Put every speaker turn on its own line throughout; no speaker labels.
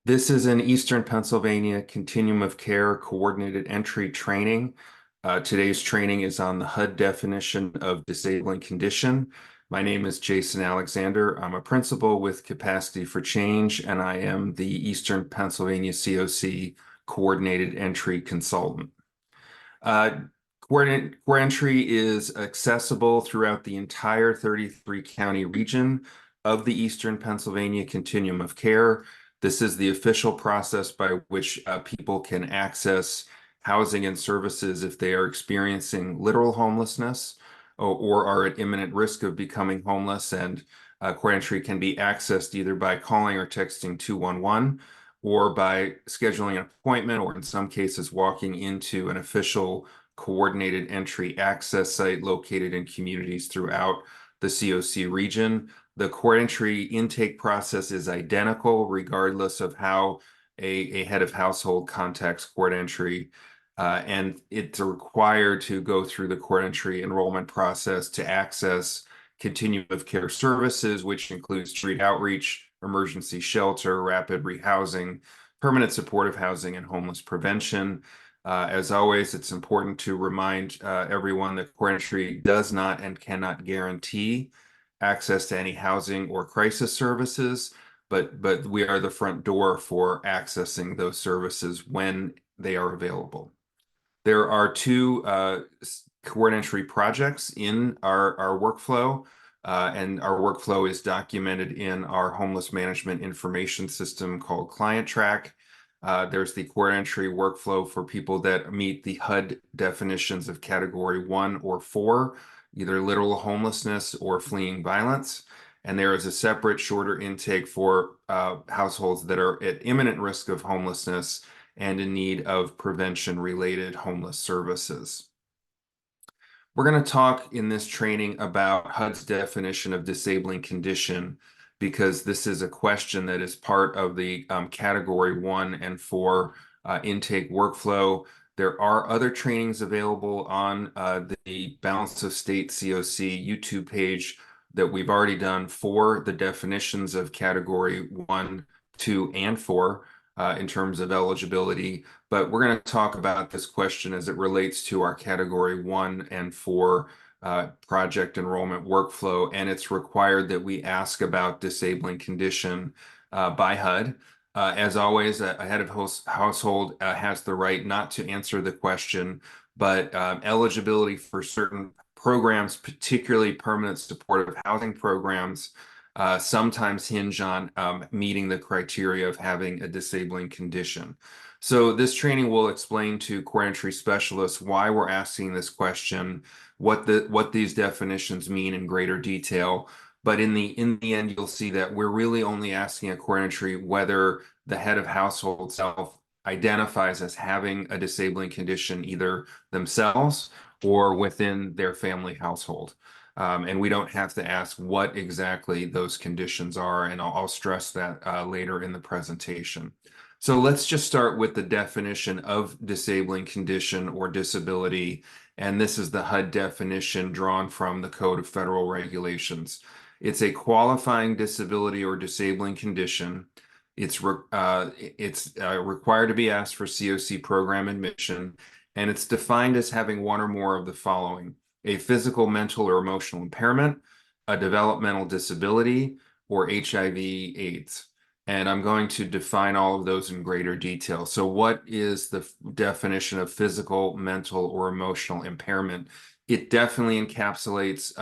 This is an Eastern Pennsylvania Continuum of Care Coordinated Entry training. Today's training is on the HUD definition of disabling condition. My name is Jason Alexander. I'm a principal with Capacity for Change, and I am the Eastern Pennsylvania CoC Coordinated Entry Consultant. Uh, Core Entry is accessible throughout the entire 33 county region of the Eastern Pennsylvania Continuum of Care. This is the official process by which people can access housing and services if they are experiencing literal homelessness or are at imminent risk of becoming homeless. And Core Entry can be accessed either by calling or texting 211 or by scheduling an appointment, or in some cases, walking into an official coordinated entry access site located in communities throughout the CoC region. The core entry intake process is identical regardless of how a head of household contacts court entry. And it's required to go through the court entry enrollment process to access continuum of care services, which includes street outreach, emergency shelter, rapid rehousing, permanent supportive housing, and homeless prevention. As always, it's important to remind everyone that core entry does not and cannot guarantee access to any housing or crisis services, but we are the front door for accessing those services when they are available. There are two core entry projects in our workflow, and our workflow is documented in our homeless management information system called Client Track. There's the core entry workflow for people that meet the HUD definitions of category 1 or 4, either literal homelessness or fleeing violence. And there is a separate shorter intake for households that are at imminent risk of homelessness and in need of prevention-related homeless services. We're going to talk in this training about HUD's definition of disabling condition, because this is a question that is part of the category 1 and 4 intake workflow. There are other trainings available on the Balance of State CoC YouTube page that we've already done for the definitions of category 1, 2, and 4 in terms of eligibility. But we're going to talk about this question as it relates to our category 1 and 4 project enrollment workflow, and it's required that we ask about disabling condition by HUD. As always, a head of household has the right not to answer the question, but eligibility for certain programs, particularly permanent supportive housing programs, sometimes hinge on meeting the criteria of having a disabling condition. So this training will explain to core entry specialists why we're asking this question, what these definitions mean in greater detail. But in the end, you'll see that we're really only asking a core entry whether the head of household self identifies as having a disabling condition either themselves or within their family household. And we don't have to ask what exactly those conditions are, and I'll stress that later in the presentation. So let's just start with the definition of disabling condition or disability, and this is the HUD definition drawn from the Code of Federal Regulations. It's a qualifying disability or disabling condition. It's required to be asked for CoC program admission, and it's defined as having one or more of the following: a physical, mental, or emotional impairment, a developmental disability, or HIV/AIDS. And I'm going to define all of those in greater detail. So what is the definition of physical, mental, or emotional impairment? It definitely encapsulates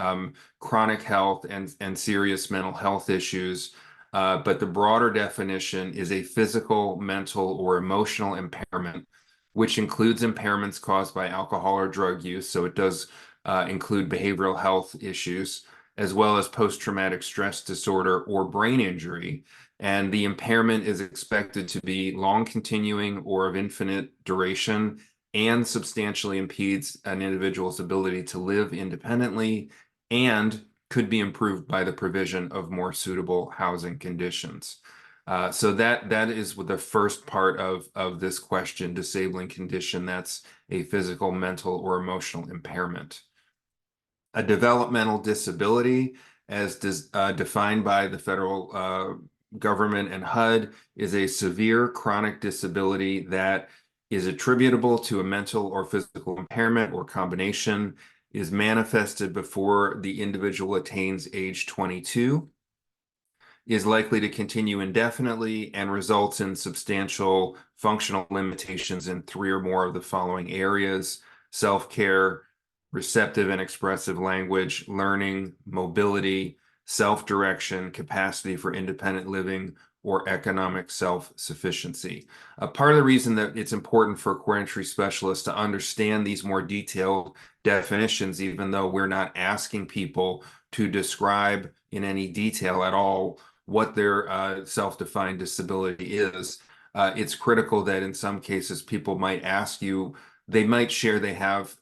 chronic health and serious mental health issues. But the broader definition is a physical, mental, or emotional impairment, which includes impairments caused by alcohol or drug use. So it does include behavioral health issues, as well as post-traumatic stress disorder or brain injury. And the impairment is expected to be long continuing or of infinite duration and substantially impedes an individual's ability to live independently and could be improved by the provision of more suitable housing conditions. So that is the first part of this question, disabling condition. That's a physical, mental, or emotional impairment. A developmental disability, as defined by the federal government and HUD is a severe chronic disability that is attributable to a mental or physical impairment or combination, is manifested before the individual attains age 22, is likely to continue indefinitely, and results in substantial functional limitations in three or more of the following areas: self-care, receptive and expressive language, learning, mobility, self-direction, capacity for independent living, or economic self-sufficiency. Part of the reason that it's important for core entry specialists to understand these more detailed definitions, even though we're not asking people to describe in any detail at all what their self-defined disability is, it's critical that in some cases people might ask you, they might share they have,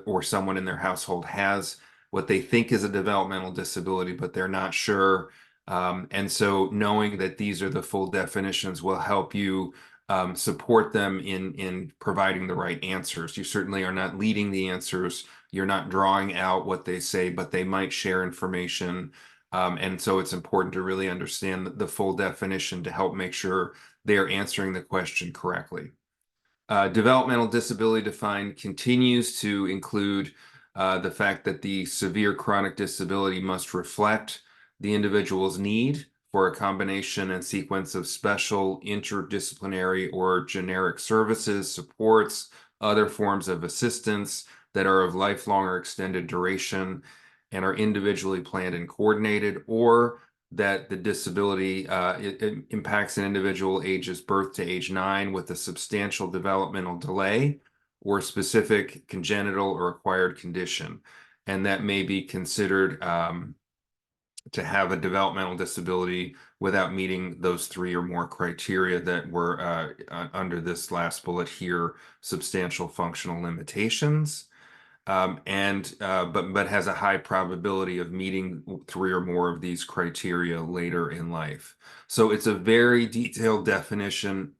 or someone in their household has what they think is a developmental disability, but they're not sure. And so knowing that these are the full definitions will help you support them in providing the right answers. You certainly are not leading the answers. You're not drawing out what they say, but they might share information. And so it's important to really understand the full definition to help make sure they're answering the question correctly. Developmental disability defined continues to include the fact that the severe chronic disability must reflect the individual's need for a combination and sequence of special, interdisciplinary, or generic services, supports, other forms of assistance that are of lifelong or extended duration and are individually planned and coordinated, or that the disability it impacts an individual ages birth to age 9 with a substantial developmental delay or specific congenital or acquired condition. And that may be considered to have a developmental disability without meeting those three or more criteria that were under this last bullet here: substantial functional limitations, but has a high probability of meeting three or more of these criteria later in life. So it's a very detailed definition.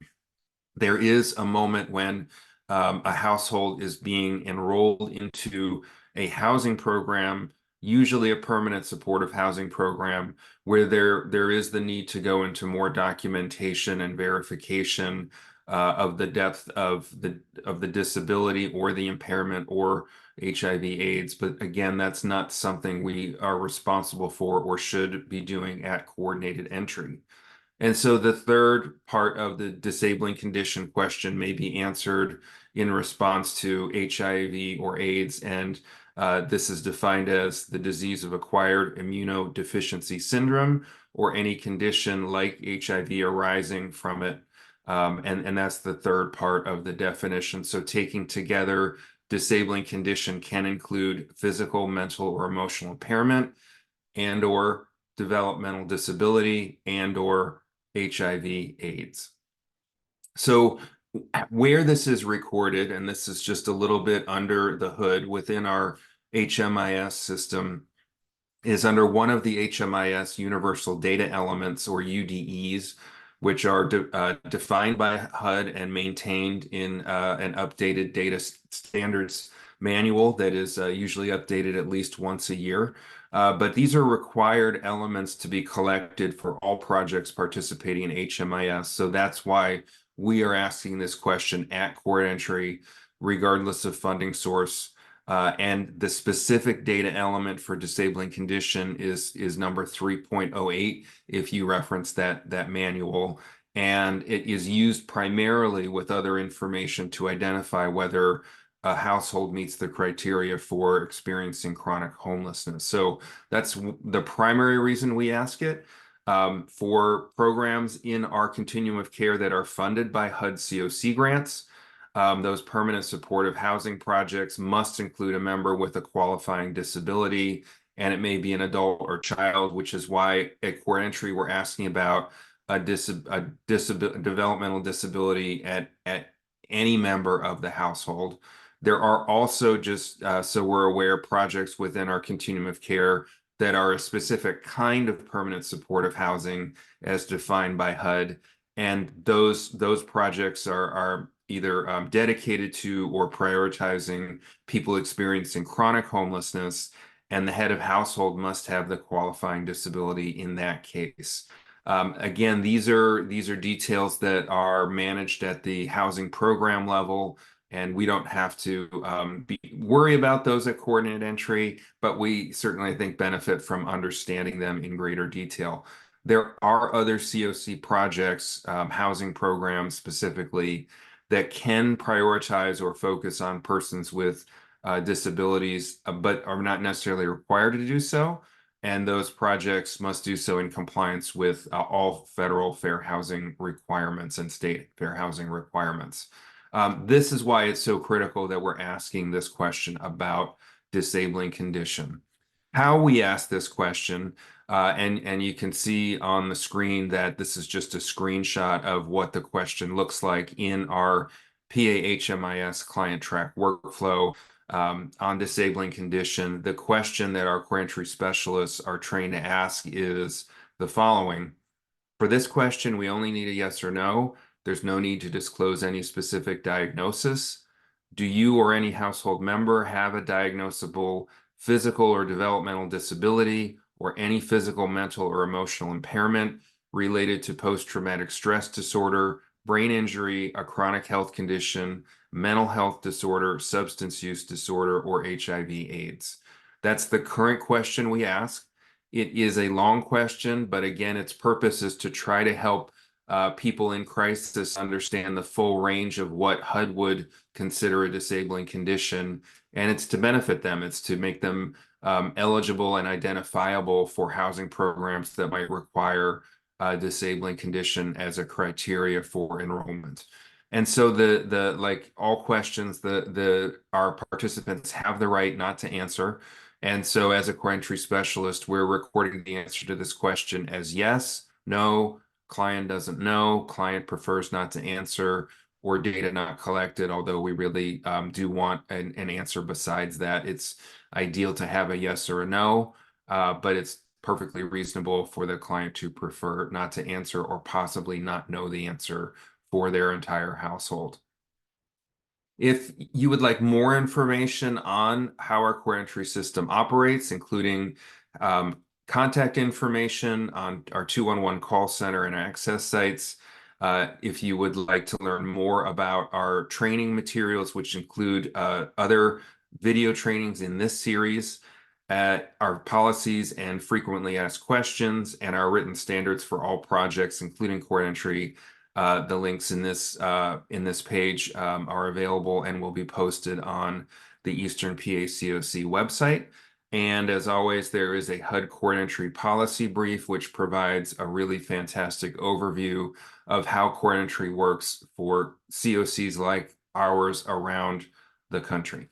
There is a moment when a household is being enrolled into a housing program, usually a permanent supportive housing program, where there is the need to go into more documentation and verification of the depth of the disability or the impairment or HIV/AIDS. But again, that's not something we are responsible for or should be doing at coordinated entry. And so the third part of the disabling condition question may be answered in response to HIV or AIDS, and this is defined as the disease of acquired immunodeficiency syndrome or any condition like HIV arising from it. And that's the third part of the definition. So taking together, disabling condition can include physical, mental, or emotional impairment, and or developmental disability, and or HIV/AIDS. So where this is recorded, and this is just a little bit under the hood within our HMIS system, is under one of the HMIS universal data elements, or UDEs, which are defined by HUD and maintained in an updated data standards manual that is usually updated at least once a year. But these are required elements to be collected for all projects participating in HMIS. So that's why we are asking this question at core entry, regardless of funding source. And the specific data element for disabling condition is number 3.08, if you reference that manual. And it is used primarily with other information to identify whether a household meets the criteria for experiencing chronic homelessness. So that's the primary reason we ask it. For programs in our continuum of care that are funded by HUD CoC grants, those permanent supportive housing projects must include a member with a qualifying disability, and it may be an adult or child, which is why at core entry we're asking about a developmental disability at any member of the household. There are also, just so we're aware, projects within our continuum of care that are a specific kind of permanent supportive housing as defined by HUD. And those projects are either dedicated to or prioritizing people experiencing chronic homelessness, and the head of household must have the qualifying disability in that case. Again, these are details that are managed at the housing program level, and we don't have to worry about those at coordinated entry, but we certainly, I think, benefit from understanding them in greater detail. There are other CoC projects, housing programs specifically, that can prioritize or focus on persons with disabilities, but are not necessarily required to do so. And those projects must do so in compliance with all federal fair housing requirements and state fair housing requirements. This is why it's so critical that we're asking this question about disabling condition. How we ask this question, and you can see on the screen that this is just a screenshot of what the question looks like in our PAHMIS client track workflow. On disabling condition, the question that our core entry specialists are trained to ask is the following. For this question, we only need a yes or no. There's no need to disclose any specific diagnosis. Do you or any household member have a diagnosable physical or developmental disability or any physical, mental, or emotional impairment related to post-traumatic stress disorder, brain injury, a chronic health condition, mental health disorder, substance use disorder, or HIV/AIDS? That's the current question we ask. It is a long question, but again, its purpose is to try to help people in crisis understand the full range of what HUD would consider a disabling condition, and it's to benefit them. It's to make them eligible and identifiable for housing programs that might require a disabling condition as a criteria for enrollment. And so the like all questions, our participants have the right not to answer. And so as a core entry specialist, we're recording the answer to this question as yes, no, client doesn't know, client prefers not to answer, or data not collected, although we really do want an answer besides that. It's ideal to have a yes or a no, but it's perfectly reasonable for the client to prefer not to answer or possibly not know the answer for their entire household. If you would like more information on how our core entry system operates, including contact information on our 211 call center and access sites, if you would like to learn more about our training materials, which include other video trainings in this series, our policies and frequently asked questions, and our written standards for all projects, including core entry, the links in this page are available and will be posted on the Eastern PA CoC website. And as always, there is a HUD core entry policy brief, which provides a really fantastic overview of how core entry works for CoCs like ours around the country.